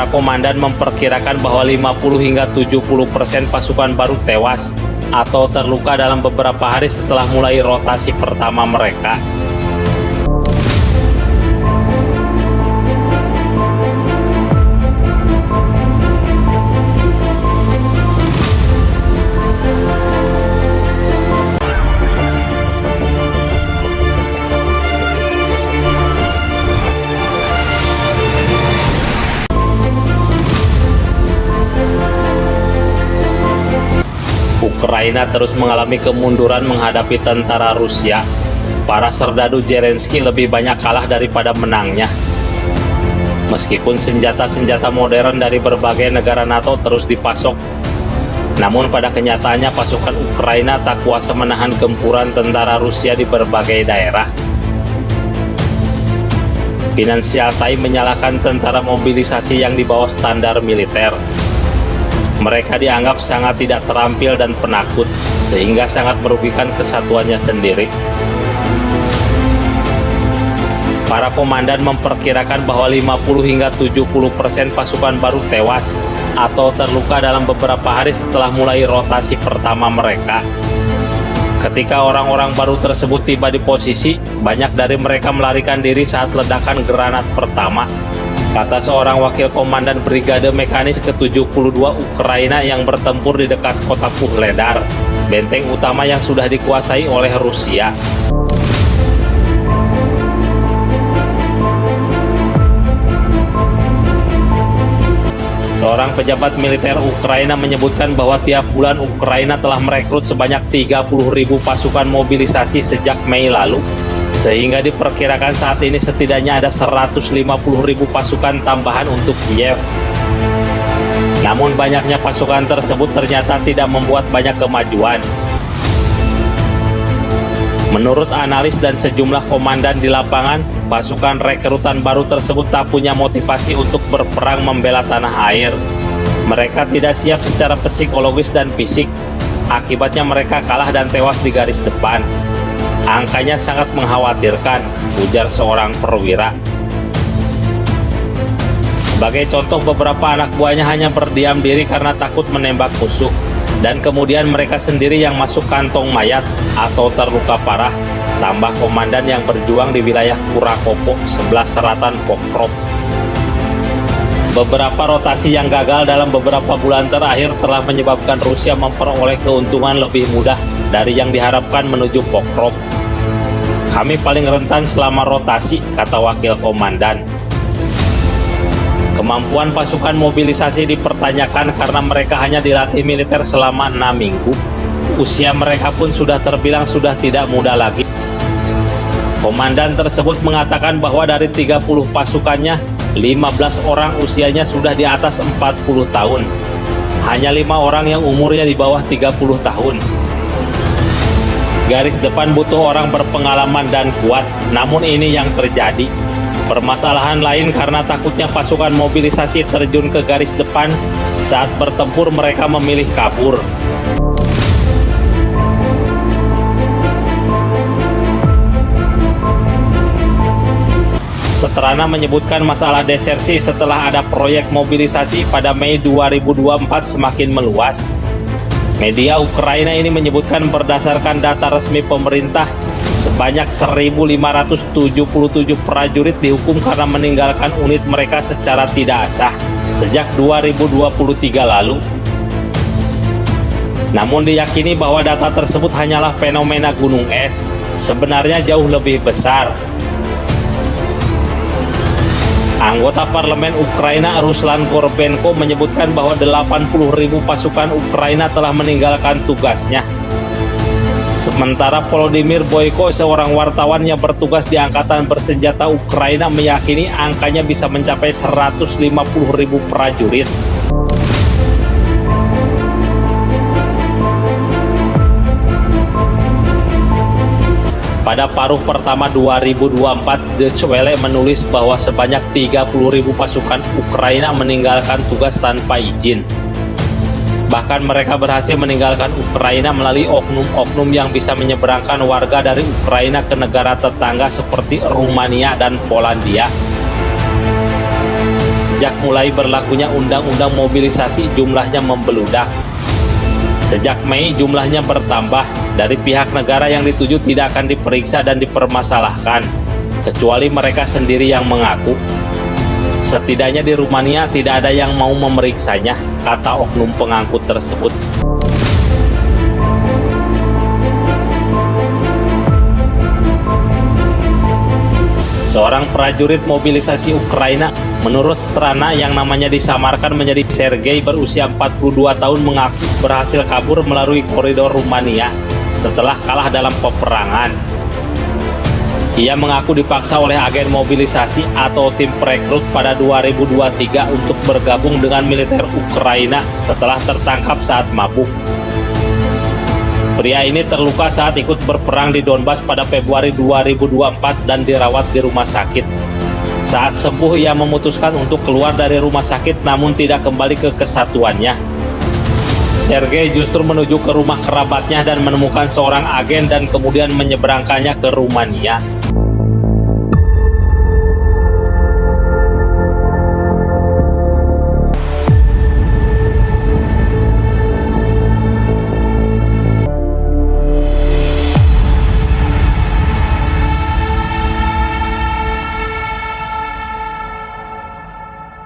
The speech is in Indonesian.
komandan memperkirakan bahwa 50 hingga 70% pasukan baru tewas atau terluka dalam beberapa hari setelah mulai rotasi pertama mereka. Ukraina terus mengalami kemunduran menghadapi tentara Rusia. Para serdadu Zelensky lebih banyak kalah daripada menangnya. Meskipun senjata-senjata modern dari berbagai negara NATO terus dipasok, namun pada kenyataannya pasukan Ukraina tak kuasa menahan gempuran tentara Rusia di berbagai daerah. Financial Times menyalahkan tentara mobilisasi yang di bawah standar militer. Mereka dianggap sangat tidak terampil dan penakut, sehingga sangat merugikan kesatuannya sendiri. Para komandan memperkirakan bahwa 50 hingga 70% pasukan baru tewas atau terluka dalam beberapa hari setelah mulai rotasi pertama mereka. Ketika orang-orang baru tersebut tiba di posisi, banyak dari mereka melarikan diri saat ledakan granat pertama, kata seorang wakil komandan Brigade Mekanis ke-72 Ukraina yang bertempur di dekat kota Vuhledar, benteng utama yang sudah dikuasai oleh Rusia. Seorang pejabat militer Ukraina menyebutkan bahwa tiap bulan Ukraina telah merekrut sebanyak 30.000 pasukan mobilisasi sejak Mei lalu, sehingga diperkirakan saat ini setidaknya ada 150.000 pasukan tambahan untuk Kiev. Namun banyaknya pasukan tersebut ternyata tidak membuat banyak kemajuan. Menurut analis dan sejumlah komandan di lapangan, pasukan rekrutan baru tersebut tak punya motivasi untuk berperang membela tanah air. Mereka tidak siap secara psikologis dan fisik. Akibatnya mereka kalah dan tewas di garis depan. Angkanya sangat mengkhawatirkan, ujar seorang perwira. Sebagai contoh, beberapa anak buahnya hanya berdiam diri karena takut menembak musuh, dan kemudian mereka sendiri yang masuk kantong mayat atau terluka parah, tambah komandan yang berjuang di wilayah Kurakovo, sebelah selatan Pokrov. Beberapa rotasi yang gagal dalam beberapa bulan terakhir telah menyebabkan Rusia memperoleh keuntungan lebih mudah dari yang diharapkan menuju Pokrov. Kami paling rentan selama rotasi, kata wakil komandan. Kemampuan pasukan mobilisasi dipertanyakan karena mereka hanya dilatih militer selama 6 minggu. Usia mereka pun sudah terbilang sudah tidak muda lagi. Komandan tersebut mengatakan bahwa dari 30 pasukannya, 15 orang usianya sudah di atas 40 tahun. Hanya 5 orang yang umurnya di bawah 30 tahun. Garis depan butuh orang berpengalaman dan kuat, namun ini yang terjadi. Permasalahan lain karena takutnya pasukan mobilisasi terjun ke garis depan, saat bertempur mereka memilih kabur. Seterana menyebutkan masalah desersi setelah ada proyek mobilisasi pada Mei 2024 semakin meluas. Media Ukraina ini menyebutkan berdasarkan data resmi pemerintah, sebanyak 1.577 prajurit dihukum karena meninggalkan unit mereka secara tidak sah sejak 2023 lalu. Namun diyakini bahwa data tersebut hanyalah fenomena gunung es, sebenarnya jauh lebih besar. Anggota parlemen Ukraina Ruslan Gorbenko menyebutkan bahwa 80.000 pasukan Ukraina telah meninggalkan tugasnya. Sementara Volodymyr Boyko, seorang wartawan yang bertugas di Angkatan Bersenjata Ukraina, meyakini angkanya bisa mencapai 150.000 prajurit. Pada paruh pertama 2024, Deutsche Welle menulis bahwa sebanyak 30.000 pasukan Ukraina meninggalkan tugas tanpa izin. Bahkan mereka berhasil meninggalkan Ukraina melalui oknum-oknum yang bisa menyeberangkan warga dari Ukraina ke negara tetangga seperti Rumania dan Polandia. Sejak mulai berlakunya undang-undang mobilisasi, jumlahnya membeludak. Sejak Mei, jumlahnya bertambah. Dari pihak negara yang dituju tidak akan diperiksa dan dipermasalahkan, kecuali mereka sendiri yang mengaku. Setidaknya di Rumania tidak ada yang mau memeriksanya, kata oknum pengangkut tersebut. Seorang prajurit mobilisasi Ukraina, menurut Strana yang namanya disamarkan menjadi Sergei, berusia 42 tahun, mengaku berhasil kabur melalui koridor Rumania setelah kalah dalam peperangan. Ia mengaku dipaksa oleh agen mobilisasi atau tim perekrut pada 2023 untuk bergabung dengan militer Ukraina setelah tertangkap saat mabuk. Pria ini terluka saat ikut berperang di Donbas pada Februari 2024 dan dirawat di rumah sakit. Saat sembuh, ia memutuskan untuk keluar dari rumah sakit namun tidak kembali ke kesatuannya. Sergei justru menuju ke rumah kerabatnya dan menemukan seorang agen dan kemudian menyeberangkannya ke Rumania.